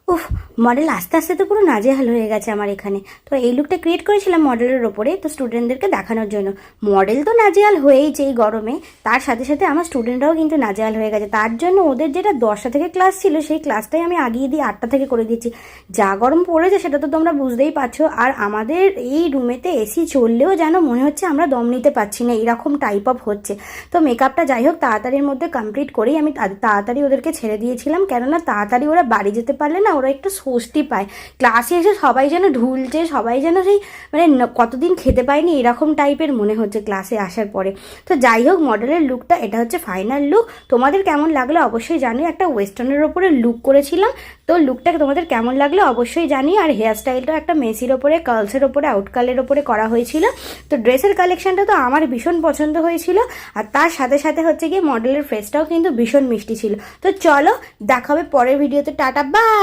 উফ, মডেল আস্তে আস্তে তো পুরো নাজেহাল হয়ে গেছে আমার এখানে। তো এই লুকটা ক্রিয়েট করেছিলাম মডেলের ওপরে, তো স্টুডেন্টদেরকে দেখানোর জন্য। মডেল তো নাজেহাল হয়েইছে এই গরমে, তার সাথে সাথে আমার স্টুডেন্টরাও কিন্তু নাজেহাল হয়ে গেছে। তার জন্য ওদের যেটা 10টা থেকে ক্লাস ছিল, সেই ক্লাসটাই আমি আগিয়ে দিয়ে 8টা থেকে করে দিচ্ছি। যা গরম পড়েছে সেটা তো তোমরা বুঝতেই পারছো। আর আমাদের এই রুমেতে এসি চললেও যেন মনে হচ্ছে আমরা দম নিতে পারছি না, এরকম টাইপ অফ হচ্ছে। তো মেকআপটা যাই হোক তাড়াতাড়ির মধ্যে কমপ্লিট করেই আমি তাড়াতাড়ি ওদেরকে ছেড়ে দিয়েছিলাম, কেননা তাড়াতাড়ি ওরা বাড়ি যেতে পারলে না ওরা একটু স্বস্তি পায়। ক্লাসে এসে সবাই যেন ঢুলছে, সবাই যেন সেই মানে কতদিন খেতে পায়নি এরকম টাইপের মনে হচ্ছে ক্লাসে আসার পরে। তো যাই হোক, মডেলের লুকটা এটা হচ্ছে ফাইনাল লুক। তোমাদের কেমন লাগলো অবশ্যই জানিও। একটা ওয়েস্টার্নের ওপরে লুক করেছিলাম, তো লুকটা তোমাদের কেমন লাগলো অবশ্যই জানিও। আর হেয়ার স্টাইলটা একটা মেসির ওপরে, কার্লসের ওপরে, আউটকালের ওপরে করা হয়েছিল। তো ড্রেসের কালেকশনটা তো আমার ভীষণ পছন্দ হয়েছিল, আর তার সাথে সাথে হচ্ছে গিয়ে মডেলের ফেসটাও কিন্তু ভীষণ মিষ্টি ছিল। তো চলো, দেখা হবে পরের ভিডিওতে। Tata, by.